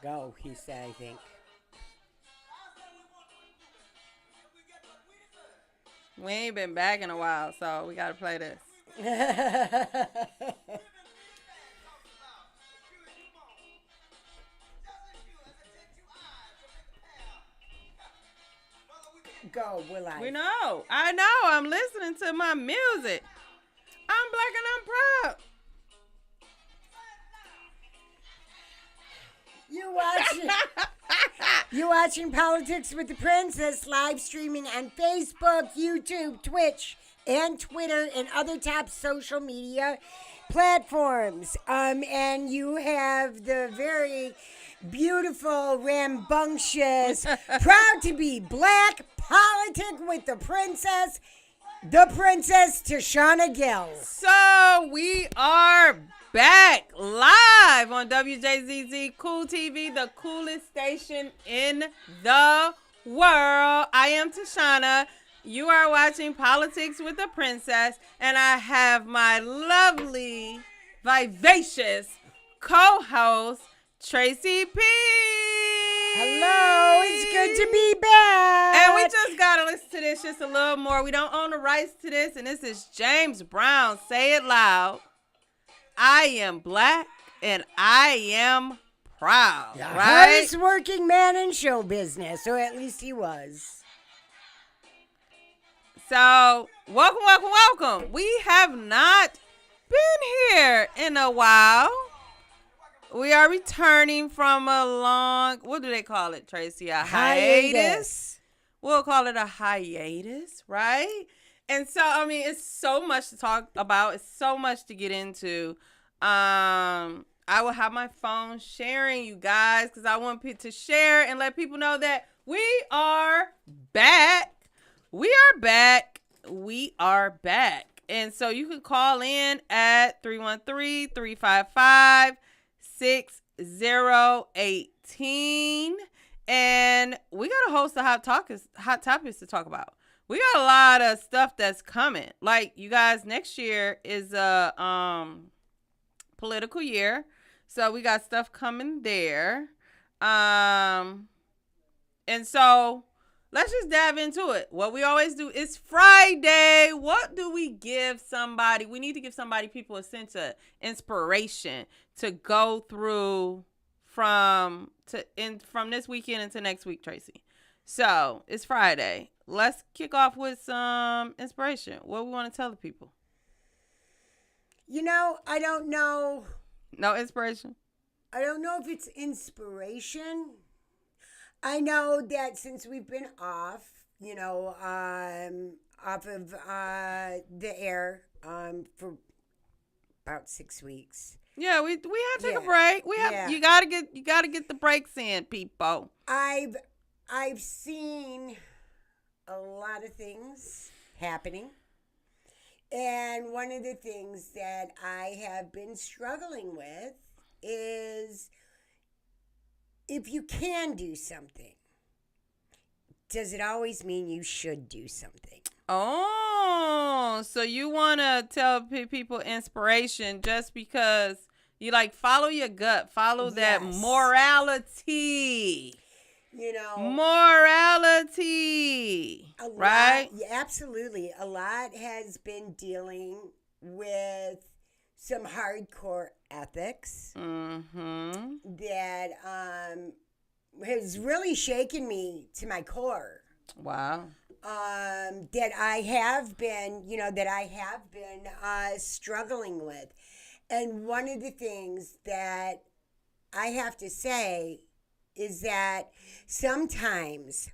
go, he said, I think. We ain't been back in a while, so we got to play this. Go, will I? We know. I know. I'm listening to my music. I'm black and I'm proud. You watching Politics with the Princess live streaming on Facebook, YouTube, Twitch, and Twitter, and other top social media platforms. And you have the very beautiful, rambunctious, proud to be black Politic with the Princess Tashana Gill. So we are back live on Wjzz Cool TV, the coolest station in the world. I am Tashana. You are watching Politics with the Princess, and I have my lovely, vivacious co-host, Tracy P. Hello, it's good to be back. And we just got to listen to this just a little more. We don't own the rights to this, and this is James Brown. Say it loud. I am black, and I am proud. The right? hardest working man in show business, or at least he was. So, welcome. We have not been here in a while. We are returning from a long, what do they call it, Tracy? A hiatus. We'll call it a hiatus, right? And so, I mean, it's so much to talk about. It's so much to get into. I will have my phone sharing, you guys, because I want to share and let people know that we are back. We are back. And so you can call in at 313-355-6018. And we got a host of hot topics to talk about. We got a lot of stuff that's coming. Like, you guys, next year is a political year. So we got stuff coming there. And so let's just dive into it. What we always do is Friday. What do we give somebody? We need to give people a sense of inspiration to go through from this weekend into next week, Tracy. So it's Friday. Let's kick off with some inspiration. What we want to tell the people? I don't know. No inspiration? I don't know if it's inspiration. I know that since we've been off, off of the air for about 6 weeks. Yeah, we had to take a break. You gotta get the breaks in, people. I've seen a lot of things happening. And one of the things that I have been struggling with is, if you can do something, does it always mean you should do something? Oh, so you want to tell people inspiration just because you follow your gut, follow that morality. Morality. Right? Yeah, absolutely. A lot has been dealing with some hardcore ethics that has really shaken me to my core. Wow. That I have been struggling with. And one of the things that I have to say is that sometimes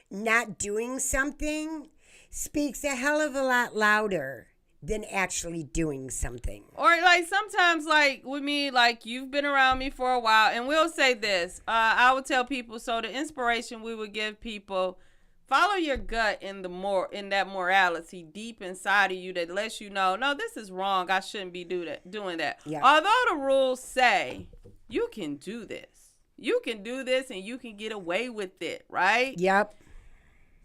not doing something speaks a hell of a lot louder than actually doing something. Or sometimes with me, you've been around me for a while, and we'll say this. I would tell people, so the inspiration we would give people, follow your gut in that morality deep inside of you that lets you know, no, this is wrong. I shouldn't be doing that. Yeah. Although the rules say you can do this. You can do this and you can get away with it, right? Yep.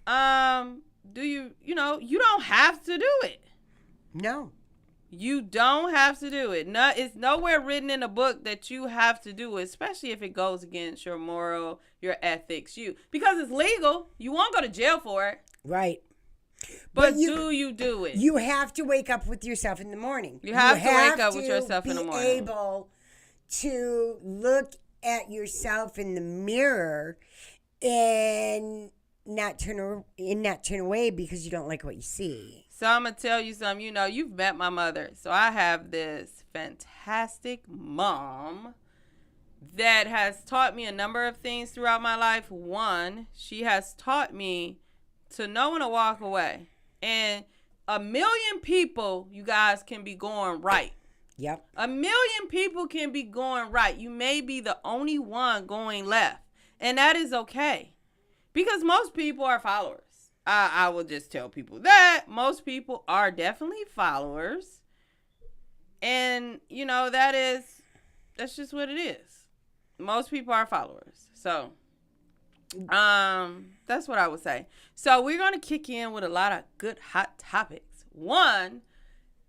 Do you don't have to do it. No. You don't have to do it. No, it's nowhere written in a book that you have to do it, especially if it goes against your moral, your ethics. Because it's legal. You won't go to jail for it. Right. But do you do it? You have to wake up with yourself in the morning. You have to wake up with yourself in the morning. Be able to look at yourself in the mirror and not turn away because you don't like what you see. So I'm going to tell you something. You know, you've met my mother. So I have this fantastic mom that has taught me a number of things throughout my life. One, she has taught me to know when to walk away. And 1 million people, you guys, can be going right. Yep. 1 million people can be going right. You may be the only one going left. And that is okay. Because most people are followers. I will just tell people that most people are definitely followers. And, you know, that's just what it is. Most people are followers. So, that's what I would say. So we're going to kick in with a lot of good hot topics. One,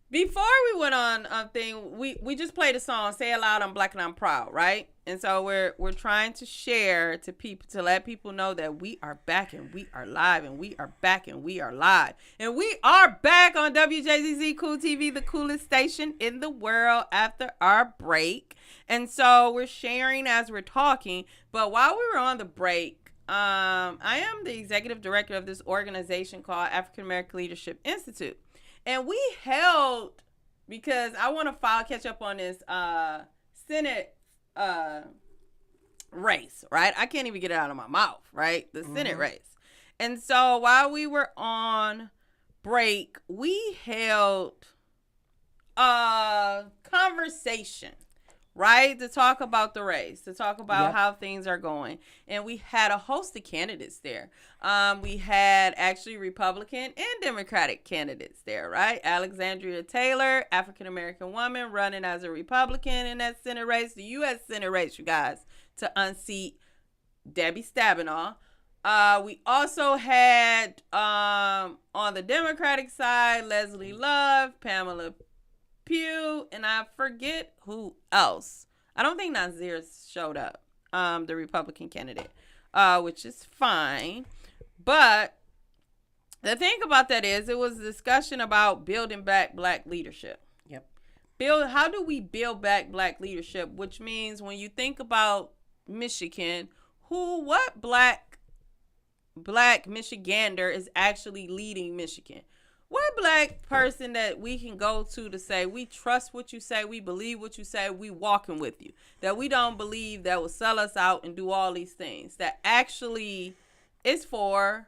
before we went on thing, we just played a song, Say It Loud, I'm Black and I'm Proud, right? And so we're trying to share to people, to let people know that we are back and we are live and we are back and we are live. And we are back on Wjzz Cool TV, the coolest station in the world after our break. And so we're sharing as we're talking. But while we were on the break, I am the executive director of this organization called African American Leadership Institute. And we held, because I want to catch up on this Senate race, right? I can't even get it out of my mouth, right? The Senate race. And so while we were on break, we held a conversation, right? To talk about the race, to talk about how things are going. And we had a host of candidates there. We had actually Republican and Democratic candidates there, right? Alexandria Taylor, African-American woman running as a Republican in that Senate race, the U.S. Senate race, you guys, to unseat Debbie Stabenow. We also had, on the Democratic side, Leslie Love, Pamela Pugh, and I forget who else. I don't think Nazir showed up, the Republican candidate, which is fine. But the thing about that is it was a discussion about building back Black leadership. Yep. How do we build back Black leadership? Which means when you think about Michigan, what Black Michigander is actually leading Michigan? What Black person that we can go to say, we trust what you say, we believe what you say, we walking with you, that we don't believe that will sell us out and do all these things, that actually is for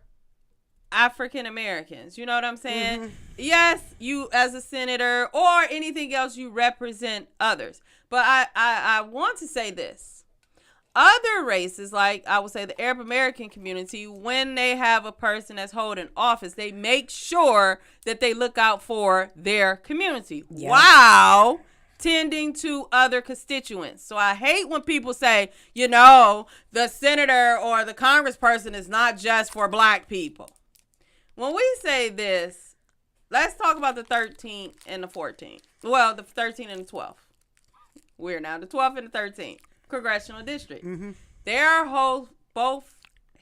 African Americans. You know what I'm saying? Mm-hmm. Yes, you as a senator or anything else, you represent others. But I want to say this. Other races, like I would say the Arab American community, when they have a person that's holding office, they make sure that they look out for their community while tending to other constituents. So I hate when people say, you know, the senator or the congressperson is not just for Black people. When we say this, let's talk about the 13th and the 14th. Well, the 13th and the 12th. We're now the 12th and the 13th. Congressional district. Mm-hmm. They are both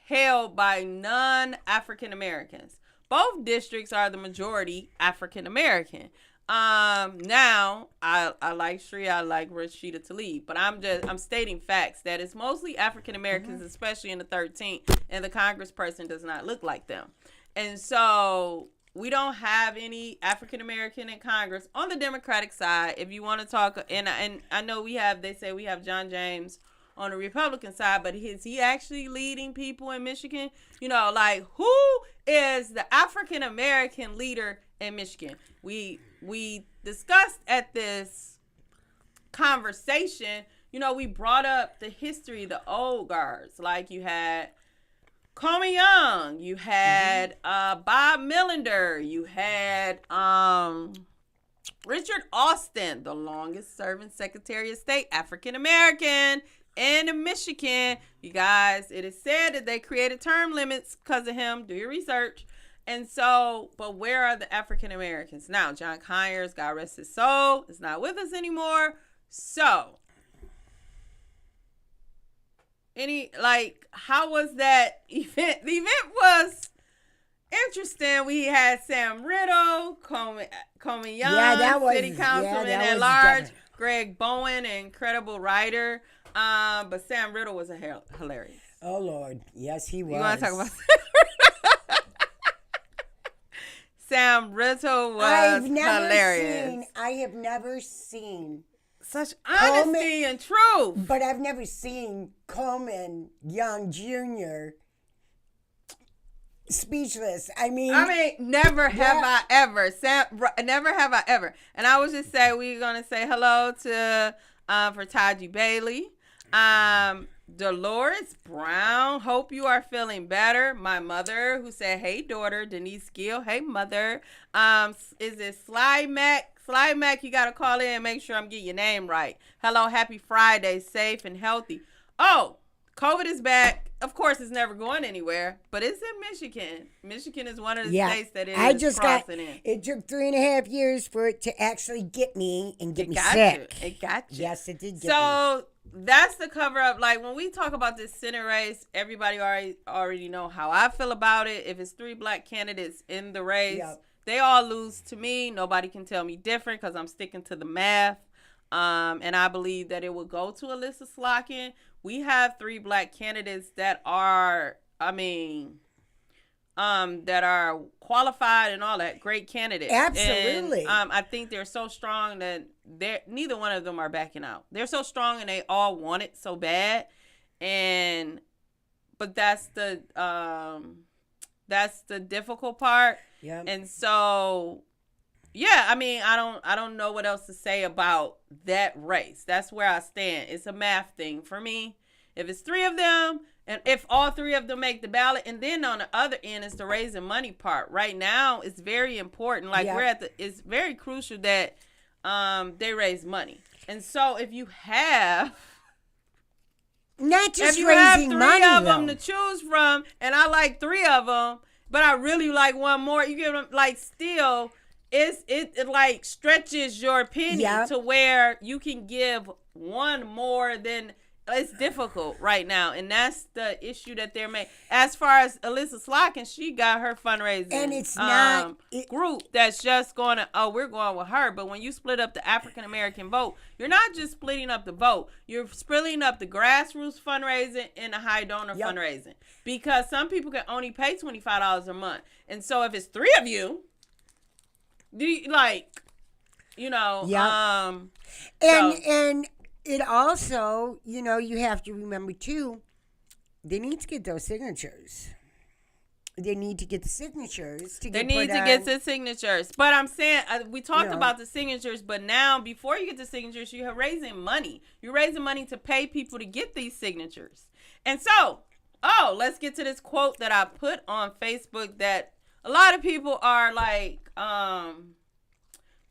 held by non-African Americans. Both districts are the majority African American. Now I like Shri, I like Rashida Tlaib, but I'm stating facts that it's mostly African Americans, especially in the 13th, and the congressperson does not look like them. And so we don't have any African American in Congress. On the Democratic side, if you want to talk, and I know they say we have John James on the Republican side, but is he actually leading people in Michigan? You know, like, who is the African American leader in Michigan? We discussed at this conversation, you know, we brought up the history, the old guards, like you had Comey Young, you had Bob Millender, you had Richard Austin, the longest serving Secretary of State, African American in Michigan. You guys, it is said that they created term limits because of him. Do your research. And so, but where are the African Americans now? John Conyers, God rest his soul, is not with us anymore. So, how was that event? The event was interesting. We had Sam Riddle, Coleman Young, city councilman at large, Greg Bowen, an incredible writer. But Sam Riddle was hilarious. Oh, Lord. Yes, he was. You want to talk about Sam Riddle was hilarious. I have never seen such honesty and truth. But I've never seen Coleman Young Jr. speechless. I mean, never have I ever. Never have I ever. And I would just say we're gonna say hello to for Taji Bailey, Dolores Brown. Hope you are feeling better. My mother, who said, "Hey daughter," Denise Gill. Hey mother. Is it Sly Mac? Sly Mac, you gotta call in and make sure I'm getting your name right. Hello, happy Friday, safe and healthy. Oh, COVID is back. Of course, it's never going anywhere, but it's in Michigan. Michigan is one of the states that it is crossing in. It took 3.5 years for it to actually get me and get me sick. It got you. Yes, it did get me. So that's the cover up. Like when we talk about this Senate race, everybody already know how I feel about it. If it's 3 black candidates in the race, they all lose to me. Nobody can tell me different because I'm sticking to the math. And I believe that it will go to Alyssa Slockin. We have 3 black candidates that are, that are qualified and all that. Great candidates. Absolutely. And, I think they're so strong that neither one of them are backing out. They're so strong and they all want it so bad. But that's the difficult part. Yeah. And so, yeah, I don't know what else to say about that race. That's where I stand. It's a math thing for me. If it's 3 of them, and if all 3 of them make the ballot, and then on the other end is the raising money part. Right now, it's very important. Like it's very crucial that they raise money. And so if you have not just if you raising have 3 money, of them to choose from, and I like 3 of them, but I really like one more, you give them still. It like stretches your penny to where you can give one more than it's difficult right now, and that's the issue that they're making. As far as Alyssa Slockin, she got her fundraising and it's not group that's just going to we're going with her. But when you split up the African American vote, you're not just splitting up the vote, you're splitting up the grassroots fundraising and the high donor fundraising, because some people can only pay $25 a month, and so if it's 3 of you. And it also, you have to remember too, they need to get those signatures. They need to get the signatures to get the signatures. But I'm saying, we talked about the signatures, but now before you get the signatures, you're raising money. You're raising money to pay people to get these signatures. And so, let's get to this quote that I put on Facebook that a lot of people are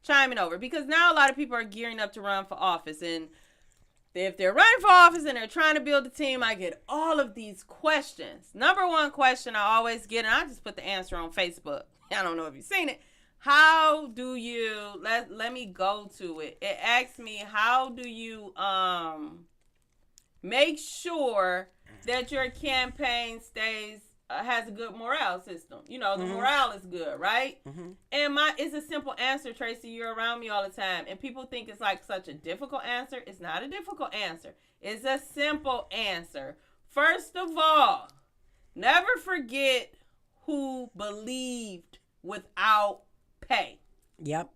chiming over, because now a lot of people are gearing up to run for office, and if they're running for office and they're trying to build a team, I get all of these questions. Number one question I always get, and I just put the answer on Facebook. I don't know if you've seen it. How do you let me go to it? It asks me, how do you make sure that your campaign has a good morale system? The morale is good, right? Mm-hmm. And it's a simple answer, Tracy. You're around me all the time, and people think it's like such a difficult answer. It's not a difficult answer. It's a simple answer. First of all, never forget who believed without pay. Yep.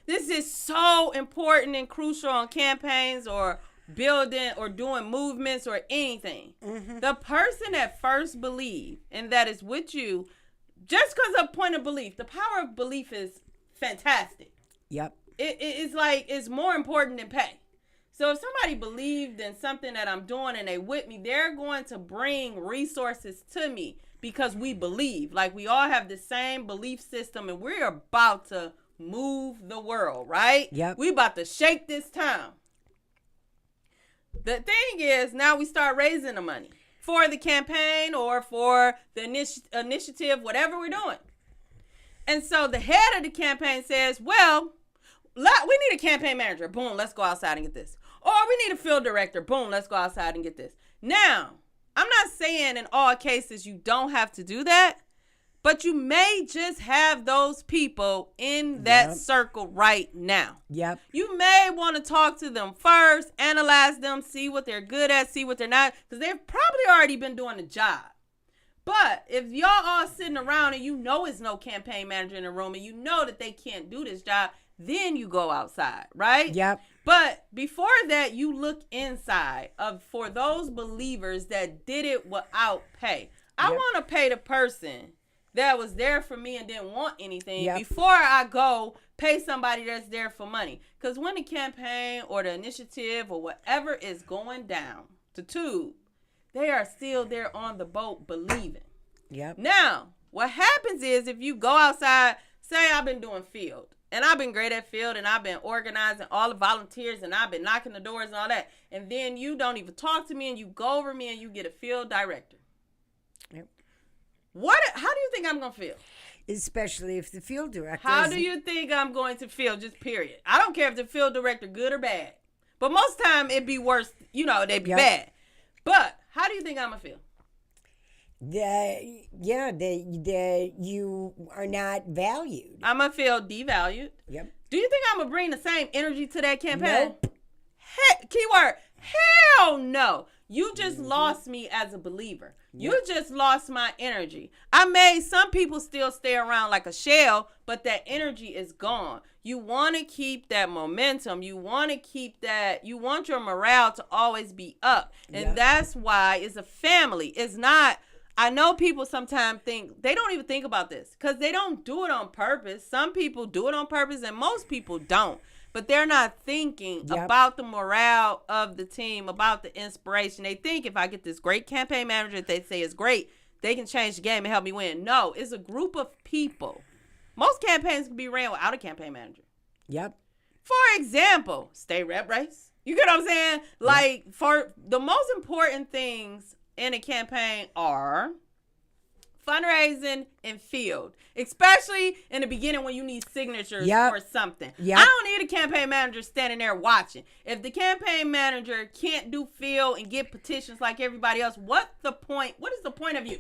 This is so important and crucial on campaigns or building or doing movements or anything. Mm-hmm. The person that first believed and that is with you, just because of point of belief, the power of belief is fantastic. Yep. It's more important than pay. So if somebody believed in something that I'm doing and they with me, they're going to bring resources to me because we believe. Like, we all have the same belief system, and we're about to move the world, right? Yep. We about to shake this town. The thing is, now we start raising the money for the campaign or for the initiative, whatever we're doing. And so the head of the campaign says, well, we need a campaign manager. Boom, let's go outside and get this. Or we need a field director. Boom, let's go outside and get this. Now, I'm not saying in all cases you don't have to do that, but you may just have those people in that circle right now. Yep. You may want to talk to them first, analyze them, see what they're good at, see what they're not, because they've probably already been doing the job. But if y'all all sitting around and you know it's no campaign manager in the room and you know that they can't do this job, then you go outside, right? Yep. But before that, you look inside for those believers that did it without pay. I want to pay the person that was there for me and didn't want anything before I go pay somebody that's there for money. Because when the campaign or the initiative or whatever is going down the tube, they are still there on the boat believing. Yep. Now, what happens is if you go outside, say I've been doing field, and I've been great at field, and I've been organizing all the volunteers, and I've been knocking the doors and all that, and then you don't even talk to me, and you go over me, and you get a field director. Yep. How do you think I'm going to feel? Especially if the field director. How do you think I'm going to feel, just period? I don't care if the field director good or bad. But most time it'd be worse, they'd be bad. But how do you think I'm going to feel? That you are not valued. I'm going to feel devalued. Yep. Do you think I'm going to bring the same energy to that campaign? Nope. Keyword, hell no. You just lost me as a believer. You just lost my energy. I made some people still stay around like a shell, but that energy is gone. You want to keep that momentum. You want to keep that. You want your morale to always be up. And that's why it's a family. It's not. I know people sometimes think, they don't even think about this because they don't do it on purpose. Some people do it on purpose and most people don't. But they're not thinking about the morale of the team, about the inspiration. They think if I get this great campaign manager that they say is great, they can change the game and help me win. No, it's a group of people. Most campaigns can be ran without a campaign manager. Yep. For example, state rep race. You get what I'm saying? Like, for the most important things in a campaign are fundraising and field, especially in the beginning when you need signatures for something. I don't need a campaign manager standing there watching. If the campaign manager can't do field and get petitions like everybody else, what's the point? What is the point of you?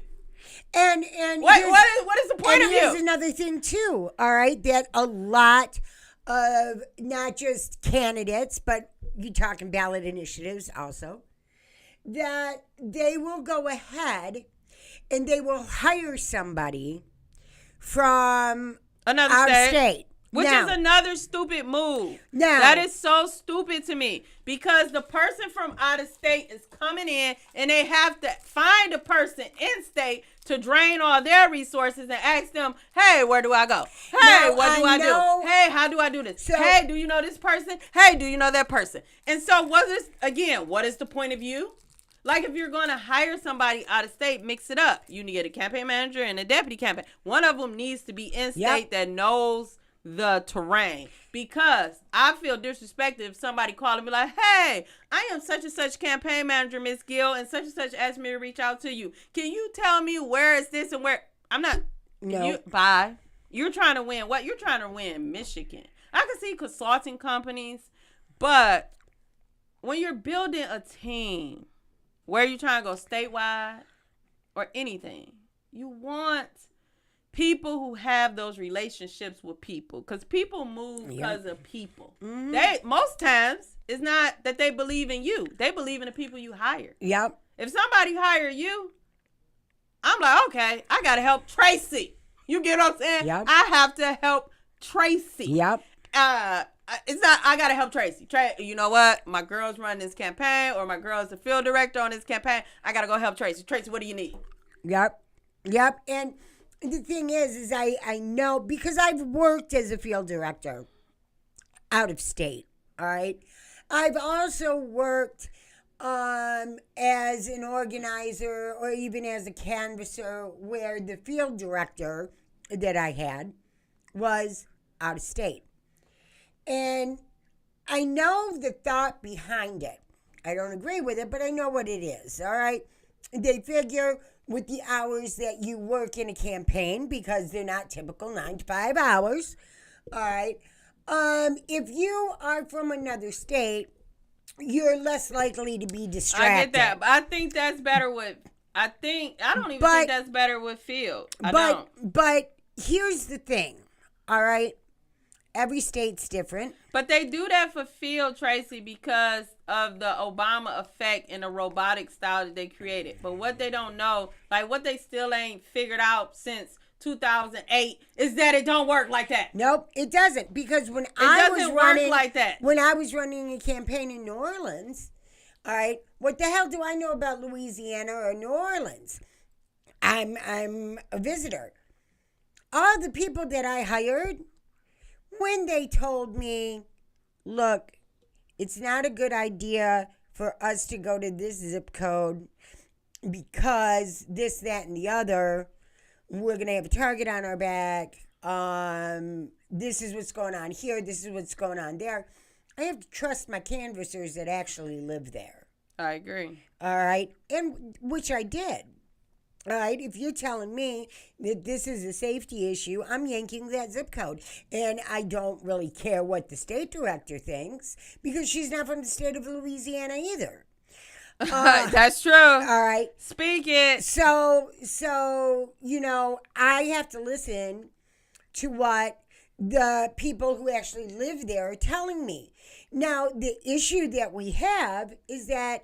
And what is the point of you? Here's another thing too. All right, that a lot of not just candidates, but you're talking ballot initiatives also, that they will go ahead and they will hire somebody from another state. Which is another stupid move. That is so stupid to me because the person from out of state is coming in and they have to find a person in state to drain all their resources and ask them, hey, where do I go? Hey, what do I do? Hey, how do I do this? Hey, do you know this person? Hey, do you know that person? And so what is the point of you? Like if you're going to hire somebody out of state, mix it up. You need a campaign manager and a deputy campaign. One of them needs to be in state that knows the terrain, because I feel disrespected if somebody called and be like, hey, I am such and such campaign manager, Miss Gill, and such asked me to reach out to you. Can you tell me where is this and where? I'm not. No. You're trying to win what? You're trying to win Michigan. I can see consulting companies, but when you're building a team where you're trying to go statewide or anything, you want people who have those relationships with people, because people move because of people. Mm-hmm. Most times it's not that they believe in you; they believe in the people you hire. Yep. If somebody hire you, I'm like, okay, I gotta help Tracy. You get what I'm saying? Yep. I have to help Tracy. Yep. It's not I gotta help Tracy. You know what? My girl's running this campaign, or my girl's the field director on this campaign. I gotta go help Tracy. Tracy, what do you need? Yep. And the thing is I know, because I've worked as a field director out of state, all right? I've also worked as an organizer or even as a canvasser where the field director that I had was out of state. And I know the thought behind it. I don't agree with it, but I know what it is, all right? They figure with the hours that you work in a campaign, because they're not typical 9 to 5 hours. All right. If you are from another state, you're less likely to be distracted. I get that. But I think that's better with. I don't even think that's better with field. But here's the thing. All right. Every state's different. But they do that for field, Tracy, because of the Obama effect and the robotic style that they created. But what they don't know, like what they still ain't figured out since 2008, is that it don't work like that. Nope, it doesn't. Because when I was running a campaign in New Orleans, all right, what the hell do I know about Louisiana or New Orleans? I'm a visitor. All the people that I hired, when they told me, look, it's not a good idea for us to go to this zip code because this, that, and the other, we're going to have a target on our back. This is what's going on here. This is what's going on there. I have to trust my canvassers that actually live there. I agree. All right. And which I did. All right, if you're telling me that this is a safety issue, I'm yanking that zip code. And I don't really care what the state director thinks because she's not from the state of Louisiana either. That's true. All right. Speak it. So, I have to listen to what the people who actually live there are telling me. Now, the issue that we have is that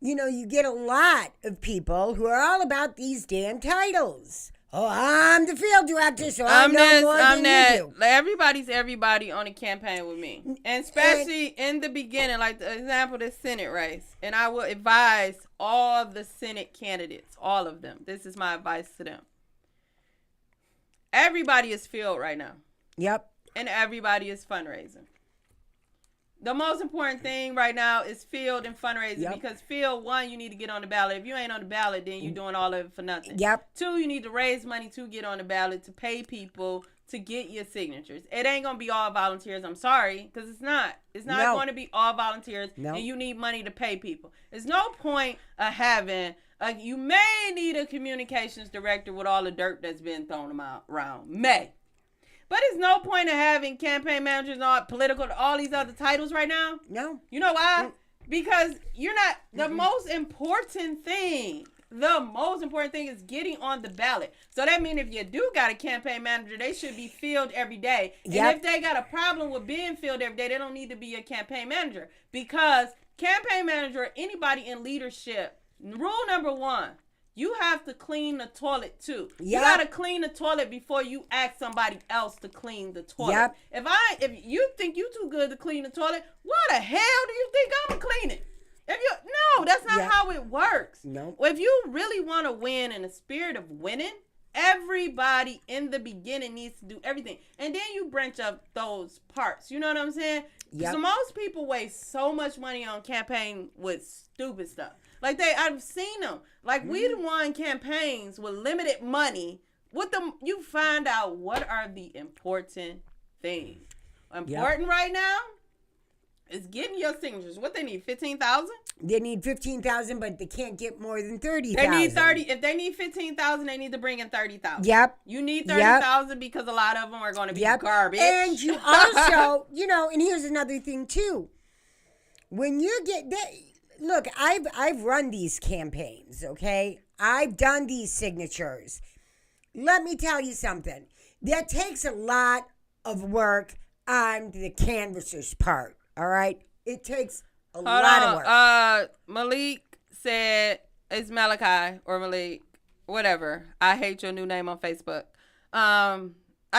you get a lot of people who are all about these damn titles. Oh, I'm the field director, so I know more than you do. Everybody's everybody on a campaign with me. And especially in the beginning, like the example, the Senate race. And I will advise all the Senate candidates, all of them. This is my advice to them. Everybody is field right now. Yep. And everybody is fundraising. The most important thing right now is field and fundraising because field, one, you need to get on the ballot. If you ain't on the ballot, then you're doing all of it for nothing. Yep. Two, you need to raise money to get on the ballot, to pay people to get your signatures. It ain't going to be all volunteers. I'm sorry, because it's not. It's not going to be all volunteers, and you need money to pay people. There's no point of having, you may need a communications director with all the dirt that's been thrown around. But there's no point in having campaign managers on political, all these other titles right now. No. You know why? Because you're not, the most important thing is getting on the ballot. So that means if you do got a campaign manager, they should be filled every day. And if they got a problem with being filled every day, they don't need to be a campaign manager. Because campaign manager, anybody in leadership, rule number one, you have to clean the toilet too. You gotta clean the toilet before you ask somebody else to clean the toilet. If you think you too good to clean the toilet, why the hell do you think I'm gonna clean it? No, that's not how it works. No. If you really want to win in the spirit of winning, everybody in the beginning needs to do everything, and then you branch up those parts. You know what I'm saying? So most people waste so much money on campaign with stupid stuff. Like I've seen them. Like we won campaigns with limited money. You find out what are the important things. Important right now is getting your signatures. What they need, 15,000? They need 15,000, but they can't get more than 30,000. They need 30. If they need 15,000, they need to bring in 30,000. Yep. You need 30,000 because a lot of them are going to be garbage. And you also, and here's another thing too. When you get that. Look, I've run these campaigns, okay? I've done these signatures. Let me tell you something. That takes a lot of work on the canvasser's part, all right? It takes a lot of work. Malik said, it's Malachi or Malik, whatever. I hate your new name on Facebook. I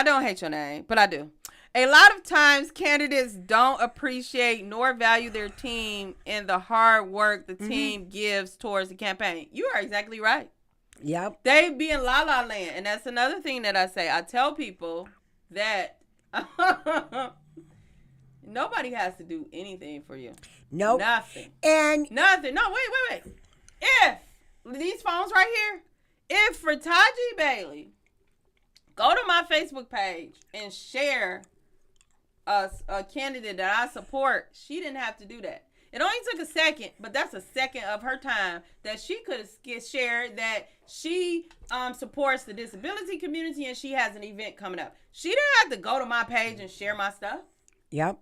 don't hate your name, but I do. A lot of times, candidates don't appreciate nor value their team and the hard work the team gives towards the campaign. You are exactly right. Yep. They be in la-la land. And that's another thing that I say. I tell people that nobody has to do anything for you. Nope. Nothing. And nothing. No, wait. If these phones right here, if for Taji Bailey, go to my Facebook page and share a candidate that I support, she didn't have to do that. It only took a second, but that's a second of her time that she could have shared that she supports the disability community and she has an event coming up. She didn't have to go to my page and share my stuff. Yep.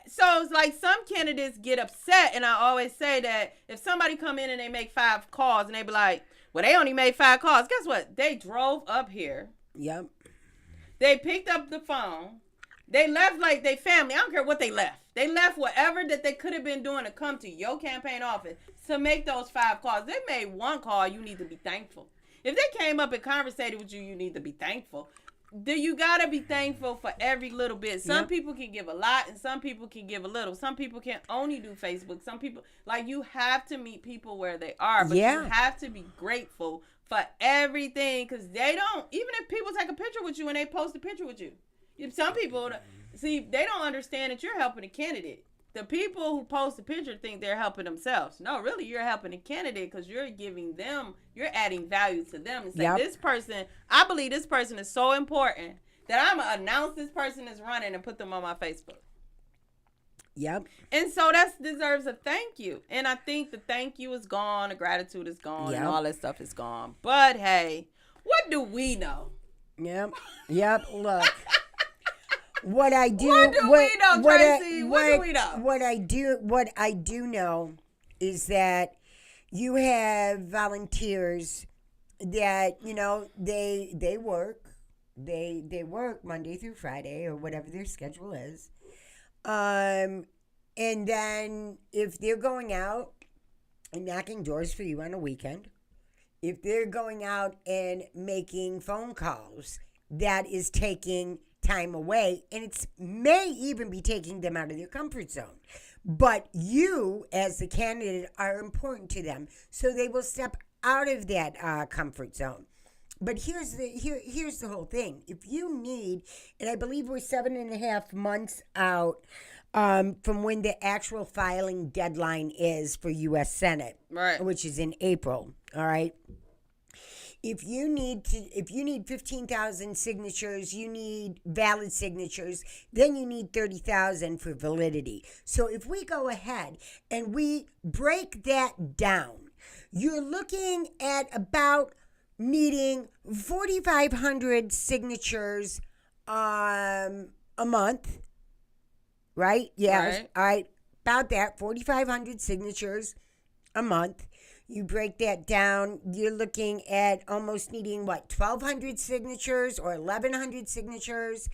So it's like some candidates get upset, and I always say that if somebody come in and they make 5 calls and they be like, well, they only made 5 calls. Guess what? They drove up here. Yep. They picked up the phone. They left like they family. I don't care what they left. They left whatever that they could have been doing to come to your campaign office to make those 5 calls. They made 1 call. You need to be thankful. If they came up and conversated with you, you need to be thankful. You gotta be thankful for every little bit. Some people can give a lot and some people can give a little. Some people can only do Facebook. Some people, like, you have to meet people where they are, but you have to be grateful for everything, because they don't, even if people take a picture with you and they post a picture with you, some people, see, they don't understand that you're helping a candidate. The people who post a picture think they're helping themselves. No, really, you're helping a candidate because you're giving them, you're adding value to them. And say, this person, I believe this person is so important that I'm going to announce this person is running and put them on my Facebook. Yep. And so that deserves a thank you. And I think the thank you is gone, the gratitude is gone, and all that stuff is gone. But hey, what do we know? Yep. Look. What I do, what do we know, Tracy? What do we know? What I do know is that you have volunteers that, you know, they work Monday through Friday or whatever their schedule is. And then if they're going out and knocking doors for you on a weekend, if they're going out and making phone calls, that is taking time away, and it may even be taking them out of their comfort zone. But you, as the candidate, are important to them, so they will step out of that comfort zone. But here's the whole thing. If you need, and I believe we're 7.5 months out from when the actual filing deadline is for U.S. Senate, right, which is in April. All right. If you need 15,000 signatures, you need valid signatures, then you need 30,000 for validity. So if we go ahead and we break that down, you're looking at about needing 4,500 signatures a month, right? Yeah, right. All right, about that, 4,500 signatures a month. You break that down, you're looking at almost needing, 1,200 signatures or 1,100 signatures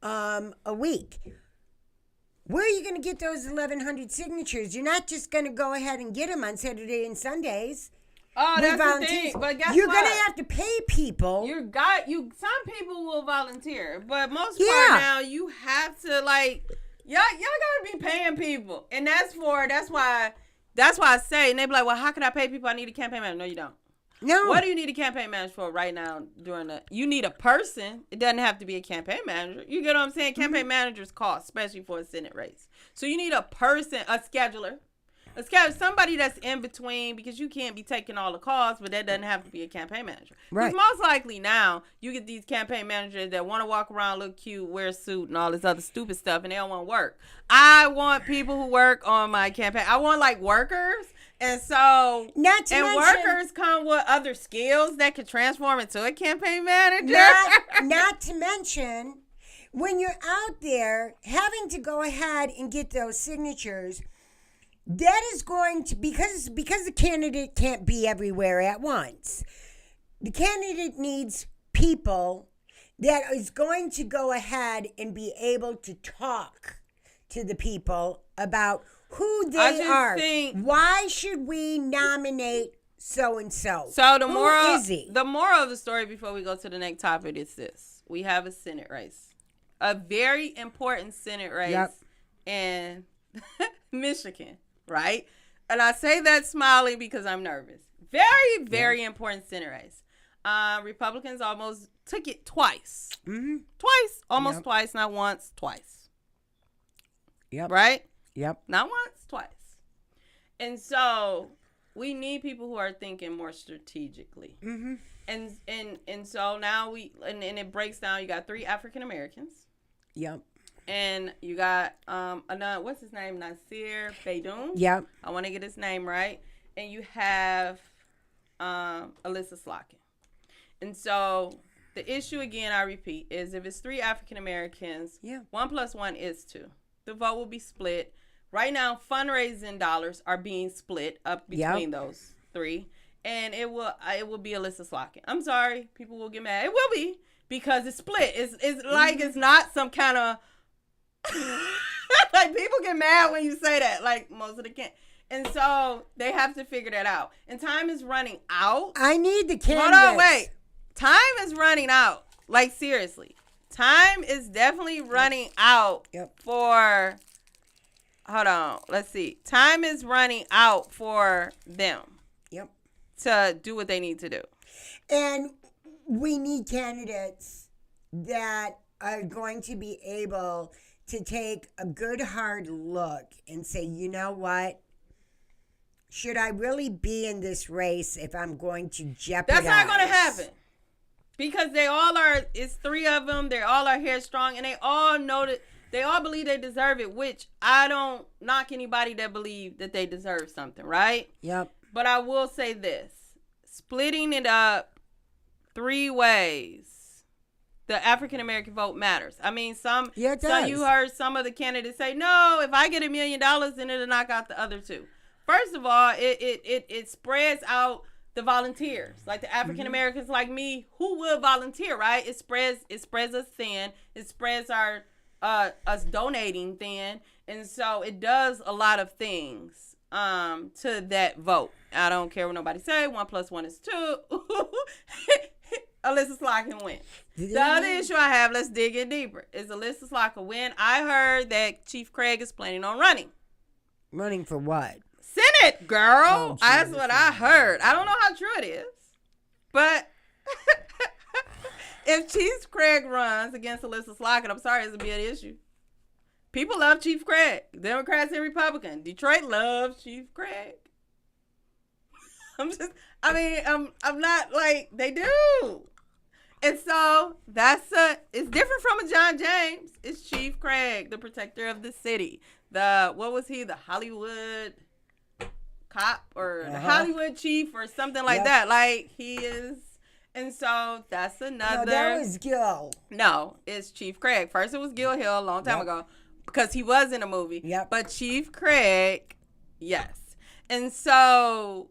a week. Where are you going to get those 1,100 signatures? You're not just going to go ahead and get them on Saturday and Sundays. Oh, that's the thing. But guess you're what? going to have to pay people. Some people will volunteer, but most part now you have to, y'all got to be paying people. And that's why I say, and they be like, well, how can I pay people? I need a campaign manager. No, you don't. No. What do you need a campaign manager for right now you need a person. It doesn't have to be a campaign manager. You get what I'm saying? Campaign managers cost, especially for a Senate race. So you need a person, a scheduler, somebody that's in between, because you can't be taking all the calls, but that doesn't have to be a campaign manager. Right. Because most likely now, you get these campaign managers that want to walk around, look cute, wear a suit, and all this other stupid stuff, and they don't want to work. I want people who work on my campaign. I want, workers. And so, workers come with other skills that could transform into a campaign manager. Not to mention, when you're out there having to go ahead and get those signatures, that is going to, because the candidate can't be everywhere at once, the candidate needs people that is going to go ahead and be able to talk to the people about who they are. Why should we nominate so-and-so? So the moral of the story before we go to the next topic is this. We have a Senate race. A very important Senate race in Michigan. Right? And I say that smiling because I'm nervous. Very, very important Senate race. Republicans almost took it twice. Mm-hmm. Twice, not once, twice. Yep. Right? Yep. Not once, twice. And so we need people who are thinking more strategically. Mm-hmm. And so now and it breaks down. You got 3 African Americans. Yep. and you got another, what's his name, Nasir Beydoun. Yep. I want to get his name right. And you have Alyssa Slotkin. And so the issue, again, I repeat, is if it's 3 African Americans, 1 + 1 is 2. The vote will be split. Right now, fundraising dollars are being split up between those 3, and it will be Alyssa Slotkin. I'm sorry, people will get mad. It will be, because it's split. It's like it's not some kind of like, people get mad when you say that. Like, most of the can't. And so they have to figure that out. And time is running out. I need the candidates. Hold on, wait. Time is running out. Like, seriously. Time is definitely running out for... Hold on. Let's see. Time is running out for them. To do what they need to do. And we need candidates that are going to be able to take a good hard look and say, you know what? Should I really be in this race if I'm going to jeopardize? That's not going to happen. Because they all are, it's 3 of them. They all are headstrong, and they all know that, they all believe they deserve it, which I don't knock anybody that believe that they deserve something, right? Yep. But I will say this. Splitting it up 3 ways, the African-American vote matters. I mean, it does. You heard some of the candidates say, no, if I get $1 million, then it'll knock out the other 2. First of all, it spreads out the volunteers, like the African Americans like me who will volunteer, right? It spreads us thin. It spreads our us donating thin, and so it does a lot of things to that vote. I don't care what nobody say. 1 + 1 is 2. Alyssa Slotkin win. The other issue I have, let's dig in deeper, is Alyssa Slotkin win. I heard that Chief Craig is planning on running. Running for what? Senate, girl. That's what I heard. I don't know how true it is, but if Chief Craig runs against Alyssa Slotkin, I'm sorry, it's gonna be an issue. People love Chief Craig, Democrats and Republicans. Detroit loves Chief Craig. I'm not like, they do. And so it's different from a John James. It's Chief Craig, the protector of the city. What was he? The Hollywood cop or the Hollywood chief or something like that. Like, he is. And so that's another. No, that was Gil. No, it's Chief Craig. First it was Gil Hill a long time ago because he was in a movie. Yep. But Chief Craig, yes. And so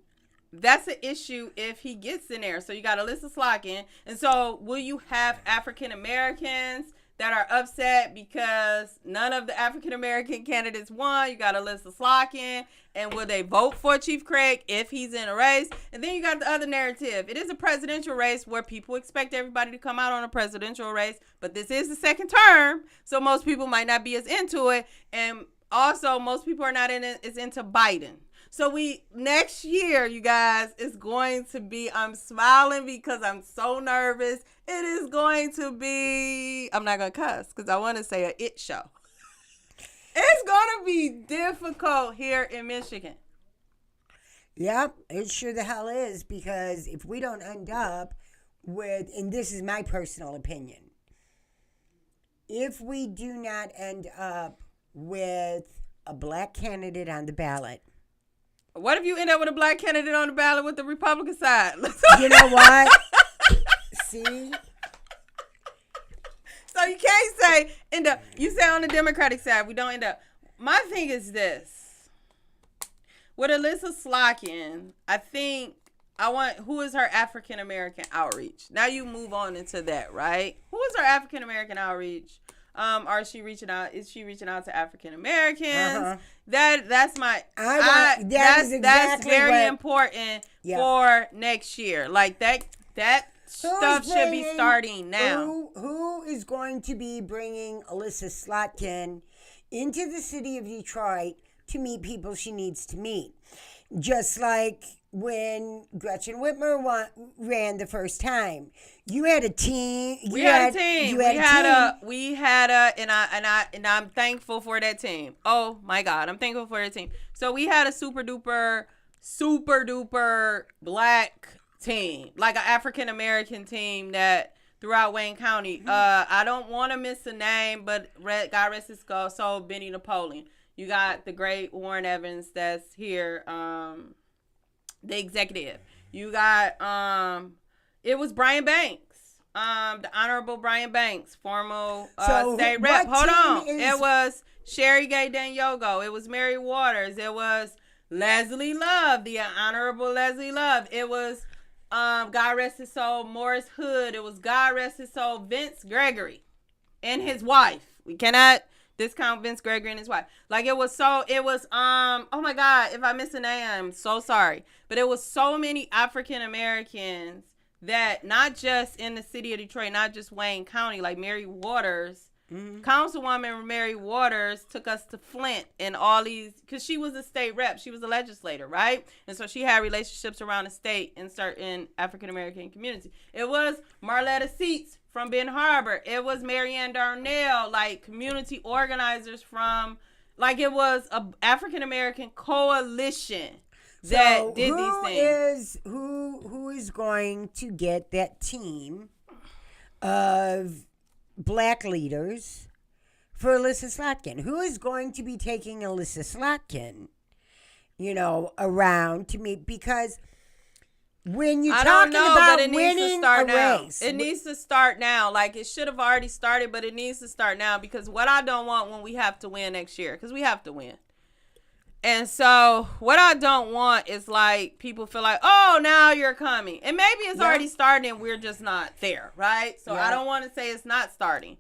that's an issue if he gets in there. So you got Alyssa Slotkin. And so will you have African Americans that are upset because none of the African American candidates won? You got Alyssa Slotkin. And will they vote for Chief Craig if he's in a race? And then you got the other narrative. It is a presidential race where people expect everybody to come out on a presidential race. But this is the second term, so most people might not be as into it. And also, most people are not as into Biden. So next year, you guys, is going to be, I'm smiling because I'm so nervous. It is going to be, I'm not going to cuss because I want to say a it show. It's going to be difficult here in Michigan. Yep, it sure the hell is, because if we don't end up with, and this is my personal opinion, if we do not end up with a black candidate on the ballot. What if you end up with a black candidate on the ballot with the Republican side? You know what? See? So you can't say you say on the Democratic side, we don't end up. My thing is this. With Alyssa Slotkin, I think who is her African American outreach? Now you move on into that, right? Who is her African American outreach? Is she reaching out to African Americans? That's very important for next year. Like that stuff should be starting now. Who is going to be bringing Alyssa Slotkin into the city of Detroit to meet people she needs to meet? Just like when Gretchen Whitmer ran the first time, you had a team. We had a, and I'm thankful for that team. Oh my God, I'm thankful for that team. So we had a super duper black team, like an African American team that throughout Wayne County. I don't want to miss a name, but God rest his soul, Benny Napoleon. You got the great Warren Evans that's here, the executive. You got, it was Brian Banks. The Honorable Brian Banks, former state rep. Hold on. It was Sherry Gay Danyogo. It was Mary Waters. It was Leslie Love, the Honorable Leslie Love. It was God rest his soul, Morris Hood. It was God rest his soul, Vince Gregory and his wife. We cannot discount Vince Gregory and his wife. Like oh my God, if I miss a name, I'm so sorry. But it was so many African Americans that not just in the city of Detroit, not just Wayne County, like Mary Waters, Councilwoman Mary Waters took us to Flint and all these, because she was a state rep, she was a legislator, right? And so she had relationships around the state in certain African-American communities. It was Marletta Seats from Ben Harbor. It was Marianne Darnell, like community organizers from, like it was a African-American coalition that did these things. Who is going to get that team of black leaders for Alyssa Slotkin? Who is going to be taking Alyssa Slotkin, around to meet? Because when you're talking about winning a race, it needs to start now. Like it should have already started, but it needs to start now, because what I don't want when we have to win next year, because we have to win. And so what I don't want is like people feel like, oh, now you're coming. And maybe it's already starting and we're just not there, right? So I don't want to say it's not starting.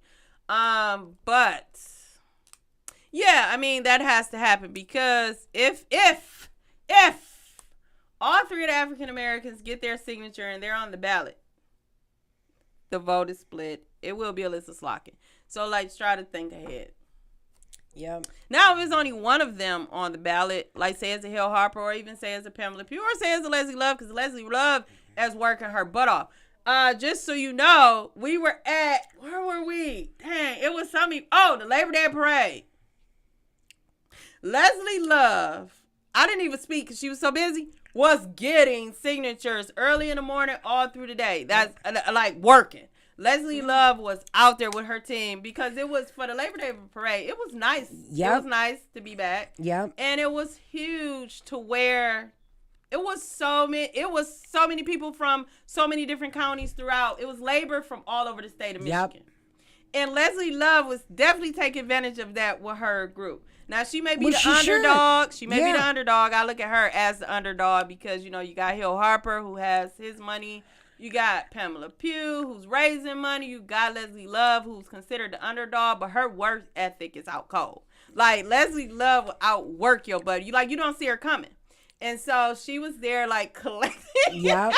But yeah, I mean, that has to happen, because if all three of the African Americans get their signature and they're on the ballot, the vote is split. It will be Alyssa Slotkin. So like try to think ahead. Yep. Now, if it's only one of them on the ballot, like say it's a Hill Harper, or even say it's a Pamela Pugh, or say it's a Leslie Love, because Leslie Love is working her butt off. Just so you know, we were at, where were we? Dang, it was something. Oh, the Labor Day parade. Leslie Love, I didn't even speak because she was so busy, was getting signatures early in the morning all through the day. That's like working. Leslie Love was out there with her team because it was for the Labor Day parade. It was nice. Yep. It was nice to be back. Yep. And it was huge to where it was so many people from so many different counties throughout. It was labor from all over the state of Michigan. Yep. And Leslie Love was definitely taking advantage of that with her group. Now, she may be the underdog. She may be the underdog. I look at her as the underdog because, you got Hill Harper, who has his money. You got Pamela Pugh, who's raising money. You got Leslie Love, who's considered the underdog, but her work ethic is out cold. Like, Leslie Love will outwork your buddy. You don't see her coming. And so she was there, like, collecting. Yep.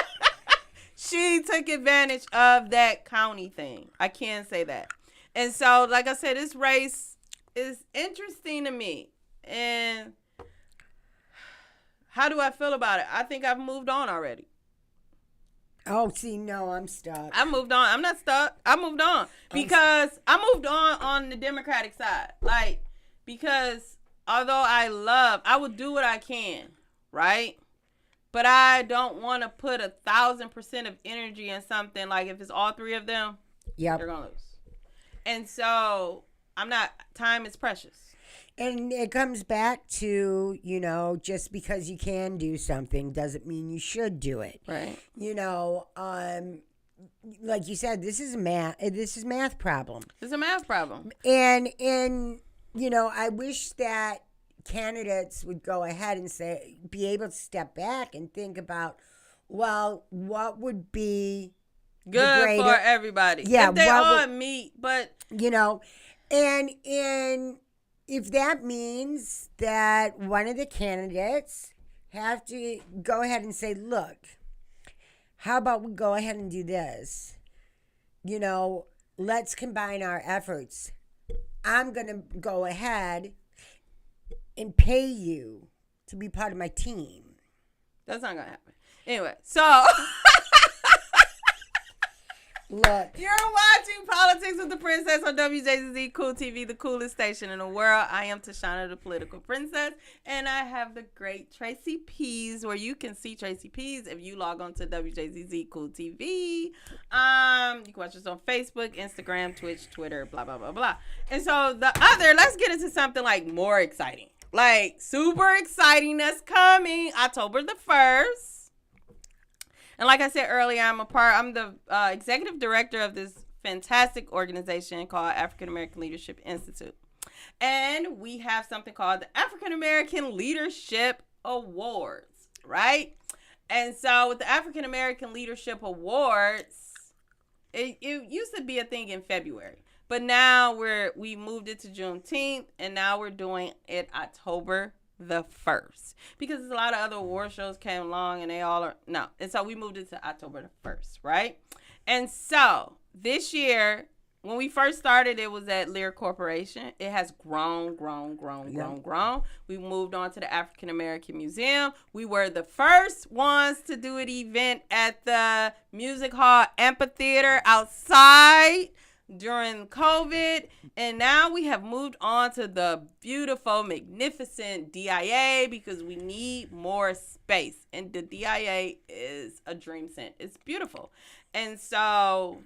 She took advantage of that county thing. I can say that. And so, like I said, this race is interesting to me. And how do I feel about it? I think I've moved on already. Oh, see, no, I'm stuck. I moved on. I'm not stuck. I moved on because I moved on the Democratic side. Like, because although I would do what I can, right? But I don't want to put 1,000% of energy in something. Like, if it's all three of them, they're going to lose. And so time is precious. And it comes back to, just because you can do something doesn't mean you should do it. Right. Like you said, this is math problem. It's a math problem. And I wish that candidates would go ahead and be able to step back and think about, well, what would be good for everybody. Yeah. If they all meet, but and if that means that one of the candidates have to go ahead and say, look, how about we go ahead and do this? Let's combine our efforts. I'm going to go ahead and pay you to be part of my team. That's not going to happen. Anyway, so Look. You're watching Politics with the Princess on Wjzz Cool TV, the coolest station in the world. I am Tashana, the political princess, and I have the great Tracy Peas, where you can see Tracy Peas if you log on to Wjzz Cool TV. You can watch us on Facebook, Instagram, Twitch, Twitter, blah, blah, blah, blah. And so let's get into something like more exciting. Like super exciting that's coming October the 1st. And like I said earlier, I'm the executive director of this fantastic organization called African American Leadership Institute. And we have something called the African American Leadership Awards, right? And so with the African American Leadership Awards, it used to be a thing in February. But now we moved it to Juneteenth, and now we're doing it October the 1st, because a lot of other award shows came along and they all are no, and so we moved it to October the 1st, right? And so this year, when we first started, it was at Lear Corporation. It has grown. We moved on to the African American Museum. We were the first ones to do an event at the Music Hall Amphitheater outside during COVID, and now we have moved on to the beautiful, magnificent DIA because we need more space, and the DIA is a dream scent. It's beautiful, and so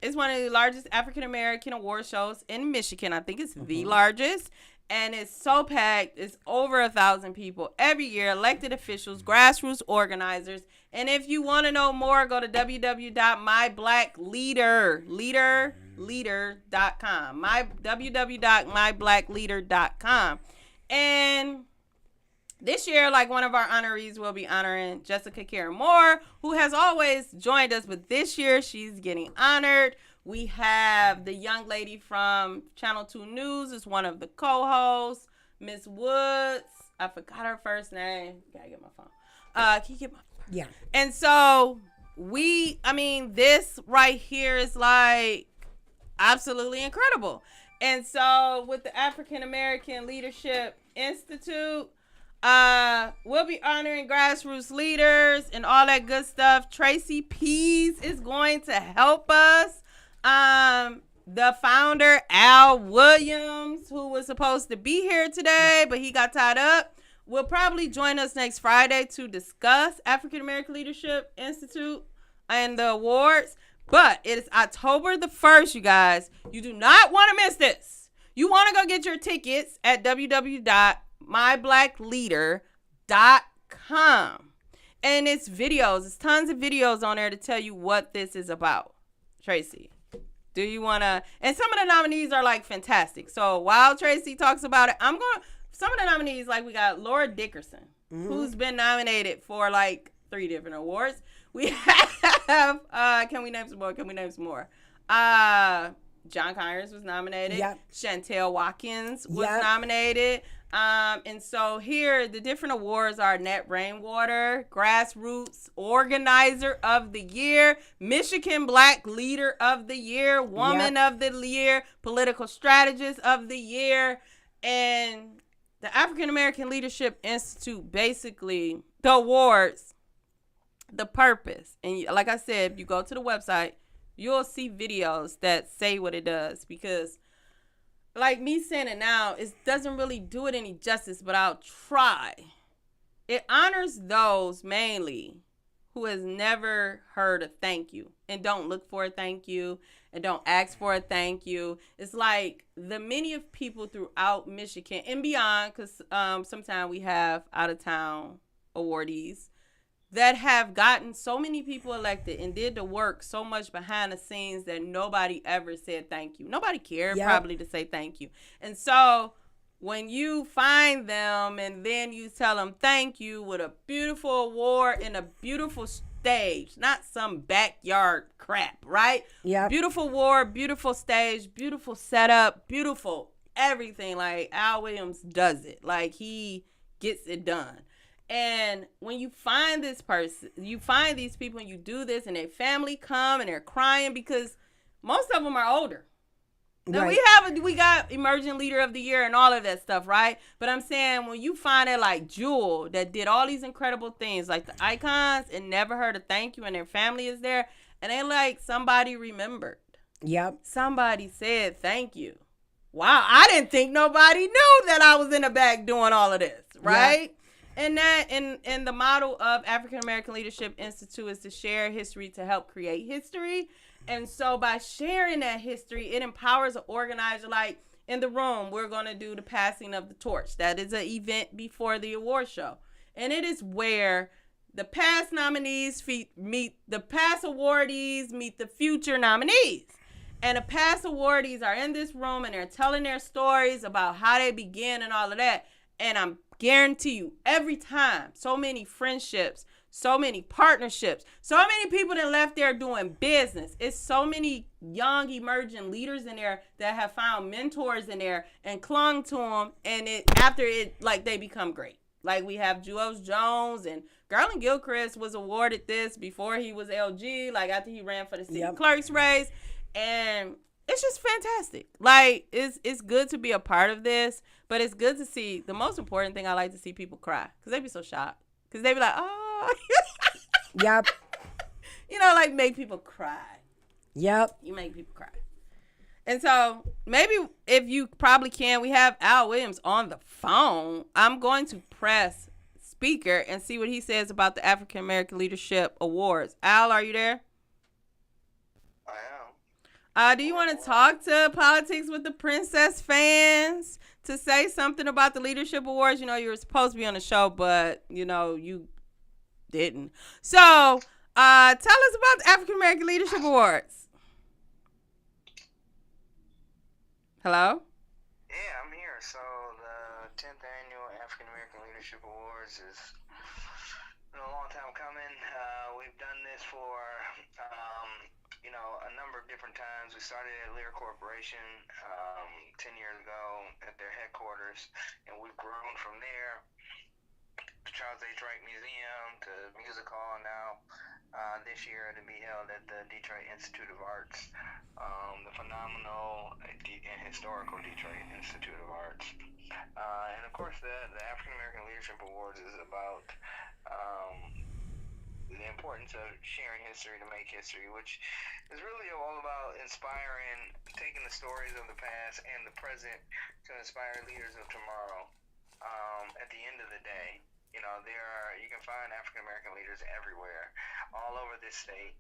it's one of the largest African American award shows in Michigan. I think it's the largest, and it's so packed. It's over 1,000 people every year, elected officials, grassroots organizers. And if you want to know more, go to www.myblackleader.com. www.myblackleader.com. And this year, like, one of our honorees will be honoring Jessica Karen Moore, who has always joined us, but this year she's getting honored. We have the young lady from Channel 2 News is one of the co-hosts, Miss Woods. I forgot her first name. Gotta get my phone. Can you get my phone? Yeah. And so this right here is like absolutely incredible. And so with the African American Leadership Institute, we'll be honoring grassroots leaders and all that good stuff. Tracy Peas is going to help us. The founder, Al Williams, who was supposed to be here today, but he got tied up, will probably join us next Friday to discuss African American Leadership Institute and the awards. But it is October the 1st, you guys. You do not want to miss this. You want to go get your tickets at www.myblackleader.com. And it's videos. It's tons of videos on there to tell you what this is about. Tracy, do you want to? And some of the nominees are like fantastic. So while Tracy talks about it, some of the nominees, like we got Laura Dickerson, who's been nominated for like 3 different awards. We have, can we name some more? John Conyers was nominated. Yep. Chantel Watkins was nominated. And so here, the different awards are Net Rainwater, Grassroots Organizer of the Year, Michigan Black Leader of the Year, Woman of the Year, Political Strategist of the Year, and the African American Leadership Institute, basically, the awards, the purpose. And like I said, if you go to the website, you'll see videos that say what it does. Because, like me saying it now, it doesn't really do it any justice, but I'll try. It honors those mainly who has never heard a thank you and don't look for a thank you and don't ask for a thank you. It's like the many of people throughout Michigan and beyond, because sometimes we have out-of-town awardees that have gotten so many people elected and did the work so much behind the scenes that nobody ever said thank you. Nobody cared probably to say thank you. And so when you find them and then you tell them thank you with a beautiful award and a beautiful stage, not some backyard crap, right? Yeah. Beautiful award, beautiful stage, beautiful setup, beautiful everything. Like Al Williams does it. Like he gets it done. And when you find this person, you find these people and you do this and their family come and they're crying because most of them are older. Now we got Emerging Leader of the Year and all of that stuff, right? But I'm saying when you find it like Jewel that did all these incredible things like the icons and never heard a thank you and their family is there, And they like, somebody remembered. Yep. Somebody said thank you. Wow, I didn't think nobody knew that I was in the back doing all of this, right? Yeah. And that in the model of African American Leadership Institute is to share history to help create history. And so by sharing that history, it empowers an organizer. Like in the room, we're going to do the passing of the torch. That is an event before the award show. And it is where the past nominees meet the past awardees, meet the future nominees. And the past awardees are in this room and they're telling their stories about how they began and all of that. And I'm guarantee you, every time, so many friendships, so many partnerships, so many people that left there doing business. It's so many young emerging leaders in there that have found mentors in there and clung to them. And after it, like, they become great. Like we have Jules Jones and Garland Gilchrist was awarded this before he was LG, like after he ran for the city clerk's race. And it's just fantastic. Like, it's good to be a part of this, but it's good to see, the most important thing I like to see people cry, because they be so shocked. Because they be like, oh. Yep. You know, like, make people cry. Yep. You make people cry. And so, maybe if you probably can, we have Al Williams on the phone. I'm going to press speaker and see what he says about the African American Leadership Awards. Al, are you there? I am. Do you want to talk to Politics with the Princess fans to say something about the Leadership Awards? You know, you were supposed to be on the show, but, you know, you didn't. So, tell us about the African American Leadership Awards. Hello? Yeah, I'm here. So, the 10th Annual African American Leadership Awards is been a long time coming. We've done this for a number of different times. We started at Lear Corporation 10 years ago at their headquarters, and we've grown from there to Charles H. Wright Museum to Music Hall now. This year it'll be held at the Detroit Institute of Arts, the phenomenal and historical Detroit Institute of Arts. And of course the African American Leadership Awards is about the importance of sharing history to make history, which is really all about inspiring, taking the stories of the past and the present to inspire leaders of tomorrow. At the end of the day, you can find African American leaders everywhere, all over this state,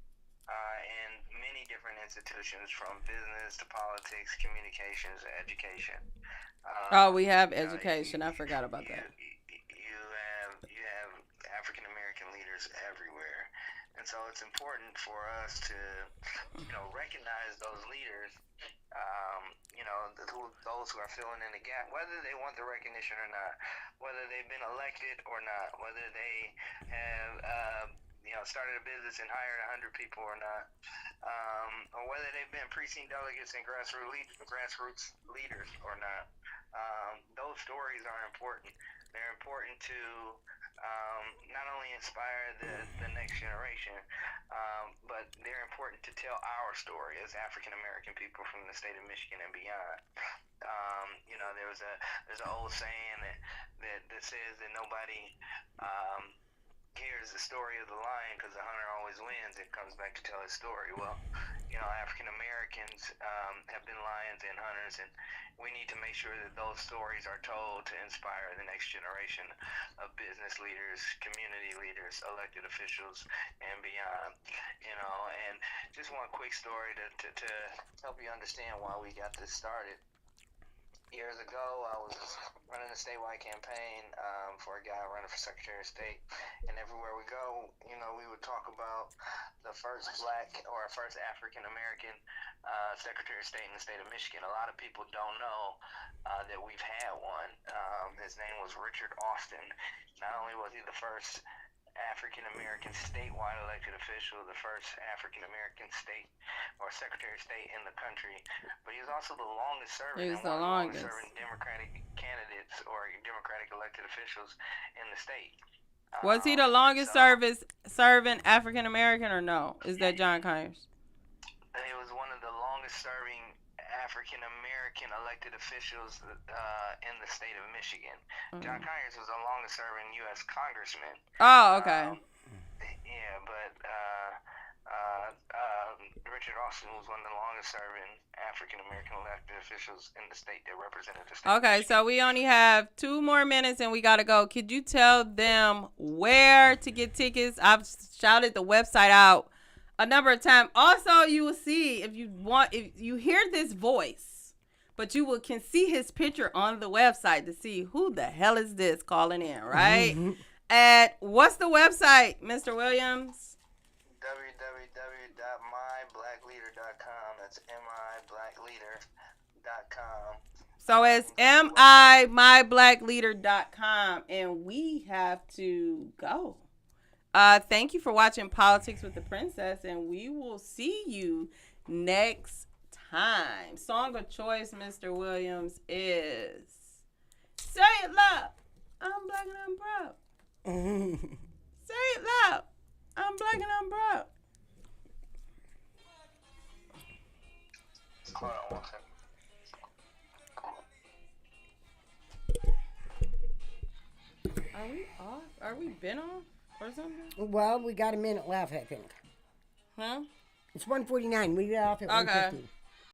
in many different institutions, from business to politics, communications, education. We have education. I forgot about that. You have African American leaders everywhere, and so it's important for us to, recognize those leaders. Those who are filling in the gap, whether they want the recognition or not, whether they've been elected or not, whether they have started a business and hired 100 people or not, or whether they've been precinct delegates and grassroots leaders or not. Those stories are important. They're important to not only inspire the next generation, but they're important to tell our story as African American people from the state of Michigan and beyond. There's an old saying that says that nobody hears the story of the lion because the hunter always wins. It comes back to tell his story. Well, African Americans have been lions and hunters, and we need to make sure that those stories are told to inspire the next generation of business leaders, community leaders, elected officials, and beyond. And just one quick story to help you understand why we got this started. Years ago, I was running a statewide campaign for a guy running for Secretary of State, and everywhere we go, we would talk about the first Black or first African American Secretary of State in the state of Michigan. A lot of people don't know that we've had one. His name was Richard Austin. Not only was he the first African American statewide elected official, the first African American state or Secretary of State in the country, but he was also the longest serving Democratic candidates or Democratic elected officials in the state. Was he the longest serving African American or no? Is that John Conyers? He was one of the longest serving African American elected officials in the state of Michigan. John Conyers was the longest serving U.S. congressman. Oh, okay. But Austin, who was one of the longest serving African American elected officials in the state that represented the state. Okay, so we only have 2 more minutes and we gotta go. Could you tell them where to get tickets? I've shouted the website out a number of times. Also, you will see if you hear this voice, but you can see his picture on the website to see who the hell is this calling in, right? At what's the website, Mr. Williams? www.myblackleader.com. That's miblackleader.com. So it's myblackleader.com, and we have to go. Thank you for watching Politics with the Princess, and we will see you next time. Song of choice, Mr. Williams, is Say It Loud. I'm black and I'm proud. Say it loud. I'm black and I'm proud. Hold on one second. Are we off? Are we been off or something? Well, we got a minute left, I think. Huh? It's 1:49. We get off at Okay. 1:50.